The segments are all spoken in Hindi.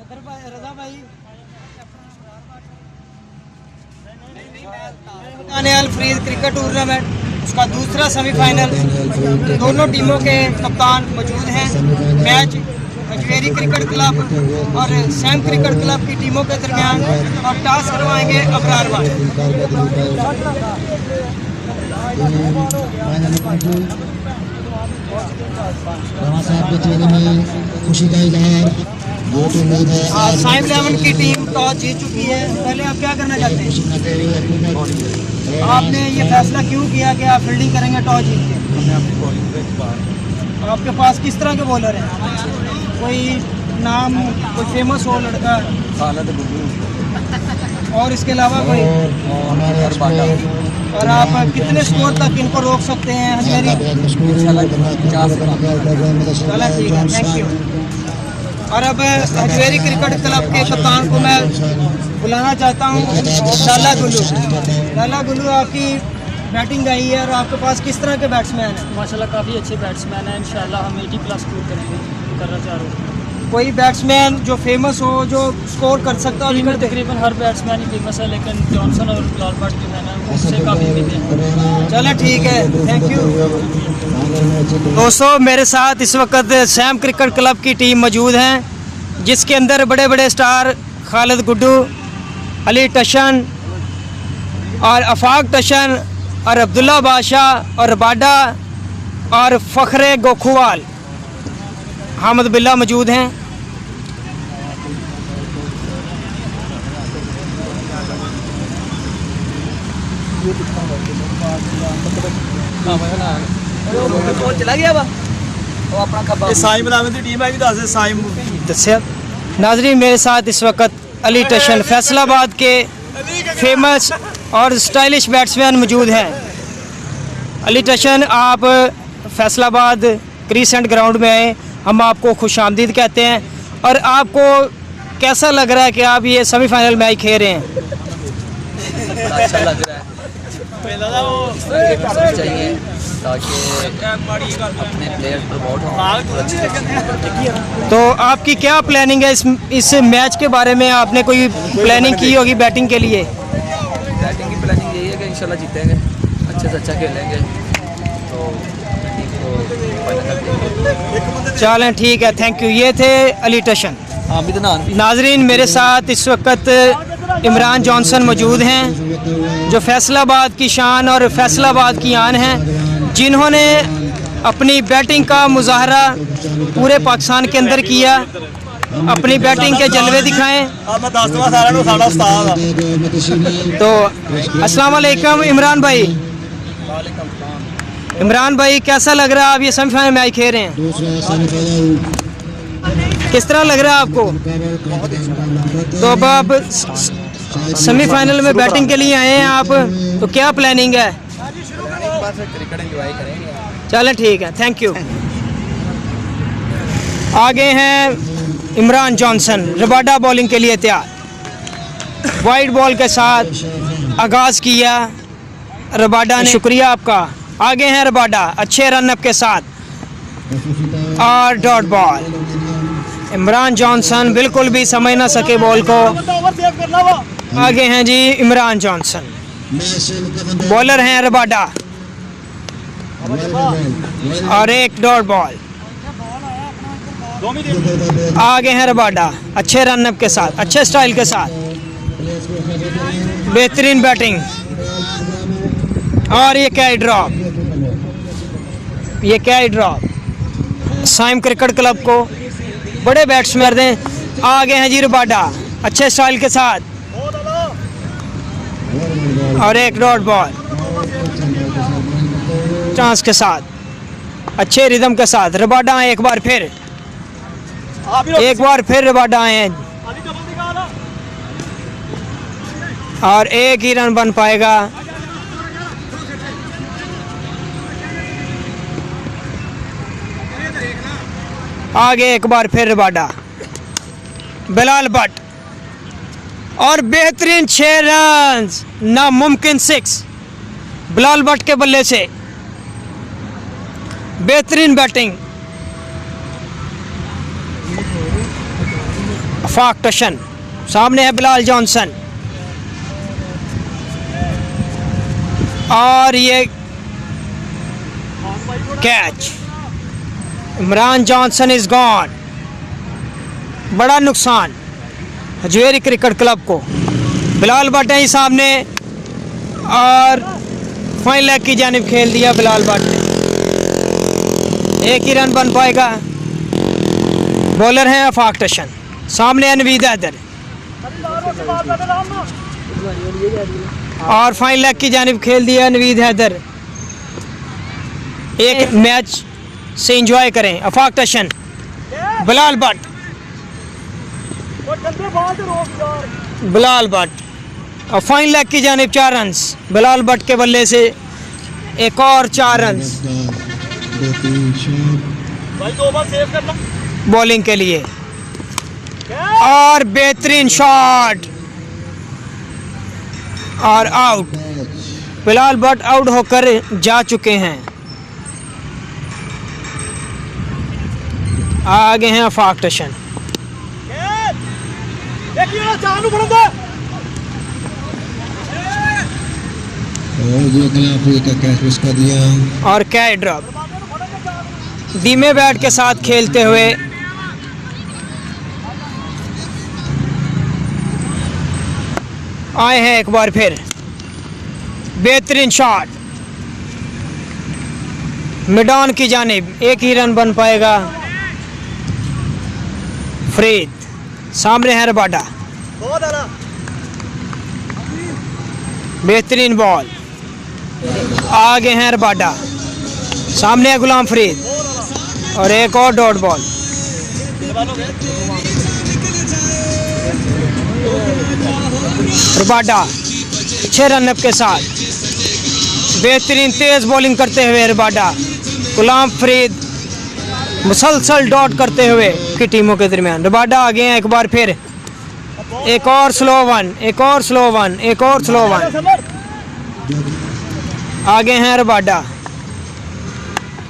रजा भाई अल फ्रीज क्रिकेट टूर्नामेंट उसका दूसरा सेमीफाइनल, दोनों टीमों के कप्तान मौजूद हैं। मैच अजमेरी क्रिकेट क्लब और सैम क्रिकेट क्लब की टीमों के दरमियान और टॉस करवाएंगे अबरार भाई। खुशी का इजहार साइम इलेवन की टीम टॉस जीत चुकी है। पहले आप क्या करना चाहते हैं? आपने ये फैसला क्यों किया कि आप फील्डिंग करेंगे टॉस जीत के? आपके पास किस तरह के बॉलर हैं? कोई नाम, कोई फेमस हो लड़का और इसके अलावा कोई? और आप कितने स्कोर तक इनको रोक सकते हैं? चला ठीक है, थैंक यू। और अब अजमेरी क्रिकेट क्लब के कप्तान को मैं बुलाना चाहता हूँ, लाला गुल्लू। लाला गुल्लू, आपकी बैटिंग आई है और आपके पास किस तरह के बैट्समैन हैं? माशाल्लाह काफ़ी अच्छे बैट्समैन हैं। इंशाल्लाह हम 80+ स्कोर करना चाह रहे हैं। कोई बैट्समैन जो फेमस हो, जो स्कोर कर सकता हो? तकरीबन हर बैट्समैन ही फेमस है, लेकिन जॉनसन और बिलाल भट्ट जो है ना उससे काफ़ी उम्मीदें हैं। चलो ठीक है, थैंक यू। दोस्तों, मेरे साथ इस वक्त सैम क्रिकेट क्लब की टीम मौजूद है, जिसके अंदर बड़े बड़े स्टार खालिद गुड्डू, अली टशन और अफाक टशन और अब्दुल्ला बादशाह और बाडा और फ़खरे गोखुवाल, हामिद बिल्ला मौजूद हैं। चला गया नाजरीन, मेरे साथ इस वक्त अली टशन फैसलाबाद के फेमस और स्टाइलिश बैट्समैन मौजूद हैं। अली टशन, आप फैसलाबाद क्रीसेंट ग्राउंड में आए, हम आपको खुशामदीद कहते हैं। और आपको कैसा लग रहा है कि आप ये सेमीफाइनल मैच खेल रहे हैं? अच्छा लग रहा है, चाहिए ताकि अपने प्लेयर प्रमोट हों। तो आपकी क्या प्लानिंग है इस मैच के बारे में? आपने कोई प्लानिंग की होगी बैटिंग के लिए? बैटिंग की प्लानिंग यही है कि इंशाल्लाह जीतेंगे, अच्छे से अच्छा खेलेंगे तो टीम को। चलें ठीक है, थैंक यू। ये थे अली टशन। नाजरीन, मेरे साथ इस वक्त इमरान जॉनसन मौजूद हैं, जो फैसलाबाद की शान और फैसलाबाद की आन हैं, जिन्होंने अपनी बैटिंग का मुजाहरा पूरे पाकिस्तान के अंदर किया, अपनी बैटिंग के जलवे दिखाएं। तो अस्सलाम वालेकुम इमरान भाई। इमरान भाई, कैसा लग रहा है? आप ये सेमीफाइनल मैच खेल रहे हैं, किस तरह लग रहा है आपको? तो अब आप सेमीफाइनल में बैटिंग के लिए आए हैं आप, तो क्या प्लानिंग है? चलें ठीक है, थैंक यू। आगे हैं इमरान जॉनसन, रबाडा बॉलिंग के लिए तैयार। वाइड बॉल के साथ आगाज़ किया रबाडा ने, शुक्रिया आपका। आगे हैं रबाडा अच्छे रनअप के साथ और डॉट बॉल। इमरान जॉनसन बिल्कुल भी समझ ना सके बॉल को। आगे हैं जी इमरान जॉनसन, बॉलर हैं रबाडा और एक डॉट बॉल। आगे हैं रबाडा अच्छे रनअप के साथ, अच्छे स्टाइल के साथ, बेहतरीन बैटिंग। और ये क्या ड्रॉप, ये क्या ड्रॉप। साइम क्रिकेट क्लब को बड़े बैट्समैन हैं। आगे हैं जी रबाडा अच्छे स्टाइल के साथ और एक डॉट बॉल, चांस के साथ, अच्छे रिदम के साथ। रबाडा एक बार फिर रबाडा आए और एक ही रन बन पाएगा। आगे एक बार फिर रबाडा, बिलाल भट्ट और बेहतरीन 6 रन, नामुमकिन 6 बिलाल भट्ट के बल्ले से। बेहतरीन बैटिंग। अफाक टशन, सामने है बिलाल जॉनसन और ये catch. Imran Johnson is gone. बड़ा नुकसान हजवेरी क्रिकेट क्लब को। बिलाल भट्ट है सामने और फाइन लेग की जानिब खेल दिया बिलाल भट्ट ने। एक ही रन बन पाएगा। बॉलर हैं अफाक टशन, सामने है नवीद हैदर और फाइन लेग की जानिब खेल दिया नवीद हैदर। एक मैच से एंजॉय करें। अफाक टशन, बिलाल भट्ट, बिलाल भट्ट और फाइन लेग की जानिब 4 रन्स। बिलाल भट्ट के बल्ले से एक और 4 रन्स 2-3 शॉट। बॉलिंग के लिए और बेहतरीन शॉट और आउट। बिलाल भट्ट आउट होकर जा चुके हैं। आगे हैं अफाक टशन। और जो खिलाफी का कैच मिस कर दिया। और कैच ड्रॉप। धीमे बैट के साथ खेलते हुए आए हैं एक बार फिर। बेहतरीन शॉट मिडॉन की जानिब, एक ही रन बन पाएगा। फरीद, सामने है रबाडा। बेहतरीन बॉल। आगे हैं रबाडा, सामने है गुलाम फरीद और एक और डॉट बॉल। रबाडा 6 रनअप के साथ बेहतरीन तेज बॉलिंग करते हुए रबाडा, गुलाम फरीद मुसलसल डॉट करते हुए की टीमों के दरमियान। रबाडा आगे हैं एक बार फिर। एक और स्लो वन, एक और स्लो वन, एक और स्लो वन। आगे हैं रबाडा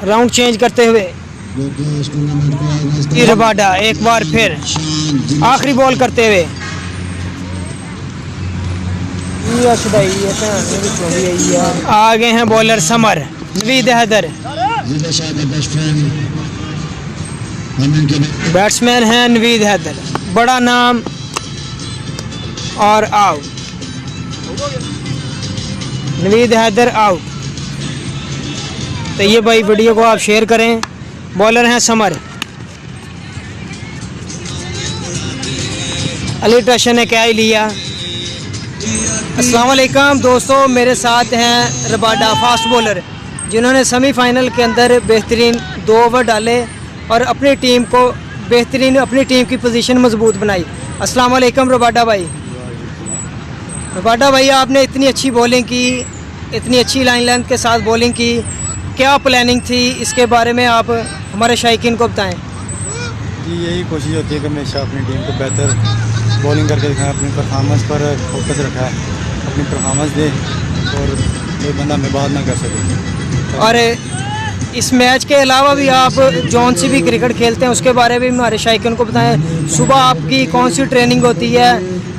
राउंड चेंज करते हुए। रबाडा एक बार फिर आखिरी बॉल करते हुए। आगे हैं बॉलर समर, नवीद हैदर। बैट्समैन हैं नवीद हैदर, बड़ा नाम और आउट। नवीद हैदर आउट। तो ये भाई वीडियो को आप शेयर करें। बॉलर हैं समर। अली टशन ने क्या ही लिया। अस्सलाम वालेकुम दोस्तों, मेरे साथ हैं रबाडा फास्ट बॉलर, जिन्होंने सेमीफाइनल के अंदर बेहतरीन 2 ओवर डाले और अपनी टीम को बेहतरीन, अपनी टीम की पोजीशन मजबूत बनाई। अस्सलाम वालेकुम रबाडा भाई। रबाडा भाई, आपने इतनी अच्छी बॉलिंग की, इतनी अच्छी लाइन लेंथ के साथ बॉलिंग की, क्या प्लानिंग थी, इसके बारे में आप हमारे शायकीन को बताएं। जी, यही कोशिश होती है कि हमेशा अपनी टीम को बेहतर बॉलिंग करके दिखाएं, अपनी परफॉर्मेंस पर फोकस रखा है, अपनी परफॉर्मेंस दे और कोई बंदा हमें बात ना कर सके। और इस मैच के अलावा भी आप जौन सी भी क्रिकेट खेलते हैं उसके बारे में हमारे शायकीन को बताएं। सुबह आपकी कौन सी ट्रेनिंग होती है,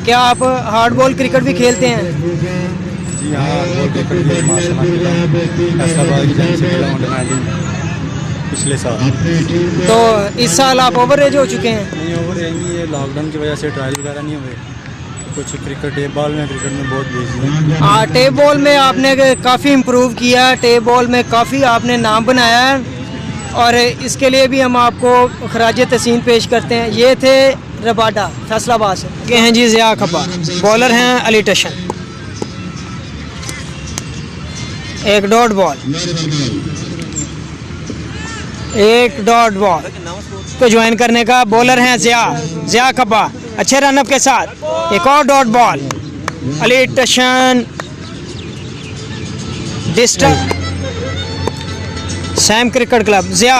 क्या आप हार्ड बॉल क्रिकेट भी खेलते हैं? जी हाँ, हार्ड बॉल क्रिकेट भी फैसलाबाद की जानिब से खेला अंडर-19 पिछले साल। तो इस साल आप ओवर एज हो चुके हैं? नहीं, ओवर एज नहीं, ये लॉकडाउन की वजह से ट्रायल वगैरह नहीं हुए। कुछ क्रिकेट टेप बॉल में, क्रिकेट में बहुत बिजी है। हाँ, टेप बॉल में आपने काफ़ी इम्प्रूव किया, टेप बॉल में काफ़ी आपने नाम बनाया है और इसके लिए भी हम आपको खराज तहसीन पेश करते हैं। ये थे रबाडा फैसलाबाद से। ये हैं जी ज़िया खपा, बॉलर हैं अली टशन। एक डॉट बॉल, एक डॉट बॉल को ज्वाइन करने का। बॉलर हैं ज़िया खपा, अच्छे रनअप के साथ एक और डॉट बॉल। अली टशन disturb Sam cricket club Ziya,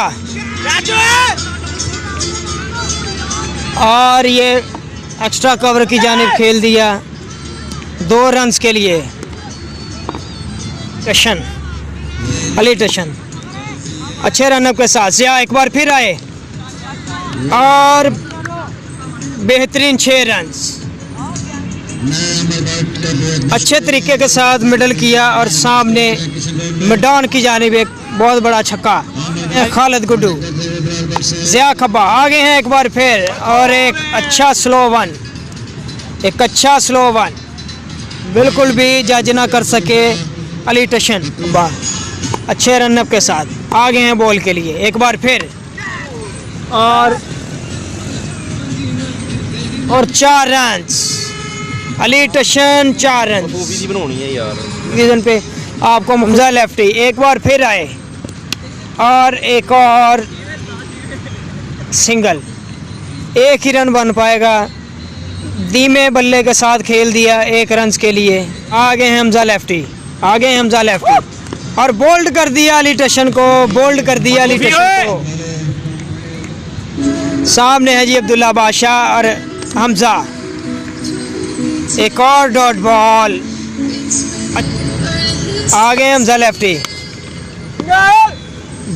और ये एक्स्ट्रा कवर की जानिब खेल दिया 2 रन्स के लिए। टशन, अली टशन अच्छे रनअप के साथ। ज़िया एक बार फिर आए और बेहतरीन 6 रन। अच्छे तरीके के साथ मिडल किया और सामने मैदान की जानिब एक बहुत बड़ा छक्का। खालिद गुड्डू, ज़िया खब्बा आगे हैं एक बार फिर और एक अच्छा स्लो वन, एक अच्छा स्लो वन, बिल्कुल भी जज ना कर सके अली टशन। वाह, अच्छे रनअप के साथ आगे हैं बॉल के लिए एक बार फिर और 4 रन। अली टशन 4 रन बनानी है यार सीजन पे। आपको हमजा लेफ्टी एक बार फिर आए और एक और सिंगल, एक ही रन बन पाएगा। धीमे बल्ले के साथ खेल दिया 1 रन के लिए। आगे हैं हमजा लेफ्टी, आगे हैं हमजा लेफ्टी और बोल्ड कर दिया अली टशन को, बोल्ड कर दिया अली टशन को। सामने है जी अब्दुल्ला बादशाह और हमजा। एक और डॉट बॉल, आगे हमजा लेफ्टी,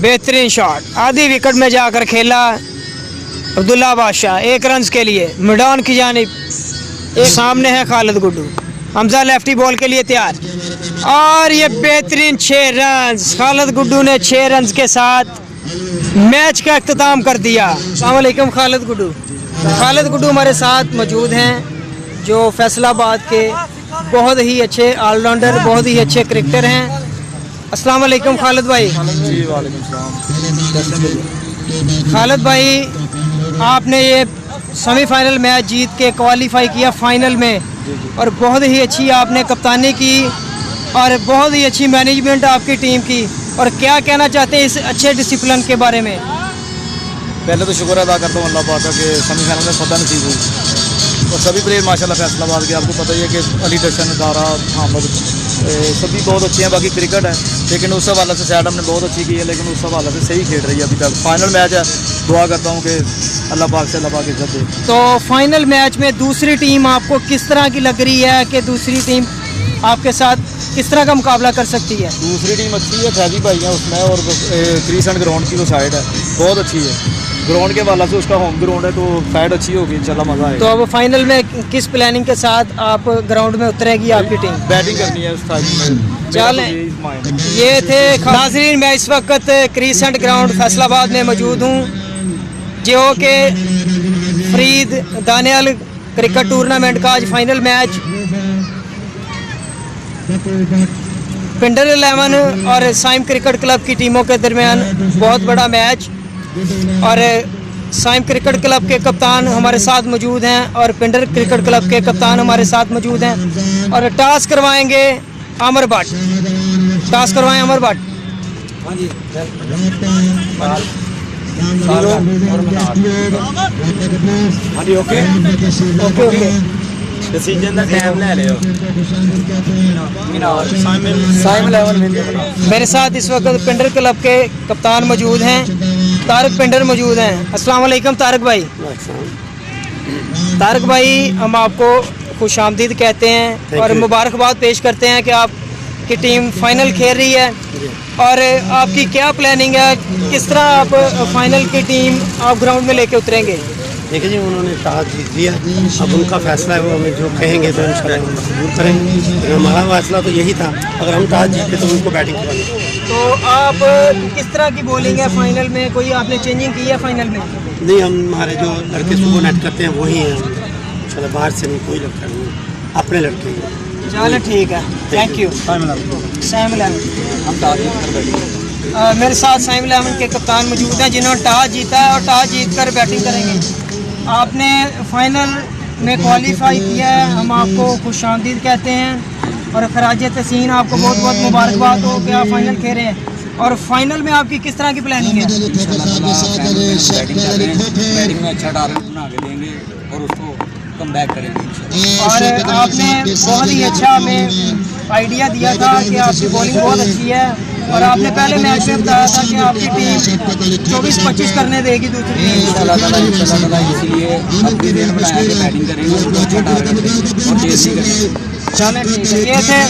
बेहतरीन शॉट, आधी विकेट में जाकर खेला अब्दुल्ला बादशाह 1 रन के लिए मैदान की जानिब। एक सामने है खालिद गुड्डू, हमजा लेफ्टी बॉल के लिए तैयार और ये बेहतरीन 6 रन। खालिद गुड्डू ने 6 रन के साथ मैच का अख्ताम कर दिया। अस्सलाम वालेकुम खालिद गुड्डू। खालिद गुड्डू हमारे साथ मौजूद हैं जो फैसलाबाद के बहुत ही अच्छे ऑलराउंडर, बहुत ही अच्छे क्रिकेटर हैं। अस्सलाम वालेकुम खालिद भाई। जी वालेकुम सलाम। खालिद भाई, आपने ये सेमीफाइनल मैच जीत के क्वालिफाई किया फाइनल में और बहुत ही अच्छी आपने कप्तानी की और बहुत ही अच्छी मैनेजमेंट आपकी टीम की, और क्या कहना चाहते हैं इस अच्छे डिसिप्लिन के बारे में? पहले तो शुक्र अदा करता हूँ अल्लाह पाक का कि सेमीफाइनल में फतह नसीब हुई और सभी प्लेयर माशाल्लाह फैसलाबाद के, आपको पता ही है कि अली टशन, दारा, हामिद सभी बहुत अच्छे हैं। बाकी क्रिकेट है लेकिन उस हवाले से साइड हमने बहुत अच्छी की है, लेकिन उस हवाले से सही खेल रही है अभी तक। फाइनल मैच है, दुआ करता हूँ कि अल्लाह पाक से अल्लाह पाक इज्जत दे। तो फाइनल मैच में दूसरी टीम आपको किस तरह की लग रही है कि दूसरी टीम आपके साथ किस तरह का मुकाबला कर सकती है? दूसरी टीम अच्छी है, फैजी भाई हैं उसमें और क्रीसेंट ग्राउंड की वो साइड है, बहुत अच्छी है। ग्राउंड के वाला से उसका होम ग्राउंड है तो साइड अच्छी होगी, इंशाल्लाह मज़ा आएगा। तो अब फाइनल में किस प्लानिंग के साथ आप ग्राउंड में उतरेगी आपकी टीम? बैटिंग करनी है उस साइड में। चलें, ये थे नाज़रीन, मैं इस वक्त क्रीसेंट ग्राउंड फैसलाबाद में मौजूद हूँ जो कि फरीद दानियल क्रिकेट टूर्नामेंट का आज फाइनल मैच पिंडर 11 और साइम क्रिकेट क्लब की टीमों के दरमियान बहुत बड़ा मैच, और साइम क्रिकेट क्लब के कप्तान हमारे साथ मौजूद हैं और पिंडर क्रिकेट क्लब के कप्तान हमारे साथ मौजूद हैं। और टॉस करवाएंगे अमर भट्ट, टॉस करवाएं अमर भट्ट। ओके ओके डिसीजन का टाइम ले लियो। मेरे साथ इस वक्त पिंडर क्लब के कप्तान मौजूद हैं, तारक पिंडर मौजूद हैं। अस्सलाम वालेकुम तारक भाई। तारक भाई, हम आपको खुश आमदीद कहते हैं और मुबारकबाद पेश करते हैं कि आपकी टीम फाइनल खेल रही है, और आपकी क्या प्लानिंग है, किस तरह आप फाइनल की टीम आप ग्राउंड में लेके उतरेंगे? देखिए जी, उन्होंने टॉस जीत लिया, अब उनका फैसला है, वो हमें जो कहेंगे तो इंशाल्लाह हम कबूल करेंगे। हमारा फैसला तो यही था, अगर हम टॉस जीते तो उनको बैटिंग करवानी। तो आप किस तरह की बॉलिंग है फाइनल में, कोई आपने चेंजिंग की है फाइनल में? नहीं, हम हमारे जो लड़के सुबह नेट करते हैं वही हैं इंशाल्लाह, बाहर से नहीं कोई लड़का नहीं, अपने लड़के हैं। चलो ठीक है, थैंक यू। साइम 11 मेरे साथ साइम 11 के कप्तान मौजूद हैं जिन्होंने टॉस जीता है और टॉस जीत कर बैटिंग करेंगे। आपने फाइनल में क्वालिफाई किया है, हम आपको खुशामदीद कहते हैं और खराज तहसीन आपको बहुत बहुत मुबारकबाद हो कि आप फाइनल खेल रहे हैं। और फाइनल में आपकी किस तरह की प्लानिंग है? बैटिंग में अच्छा टारगेट बना के देंगे और उसको कम बैक करेंगे। और आपने बहुत ही अच्छा हमें आइडिया दिया था कि आपकी बॉलिंग बहुत अच्छी है, और आपने पहले मैच में बताया था कि आपकी टीम 24-25 करने देगी दूसरी टीम। इसलिए अपनी देर बनाया कि बैटिंग करेंगे और अच्छा टारगेट देंगे और तेजी करेंगे। चलें ठीक है, ये थे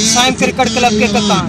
साइम क्रिकेट क्लब के कप्तान।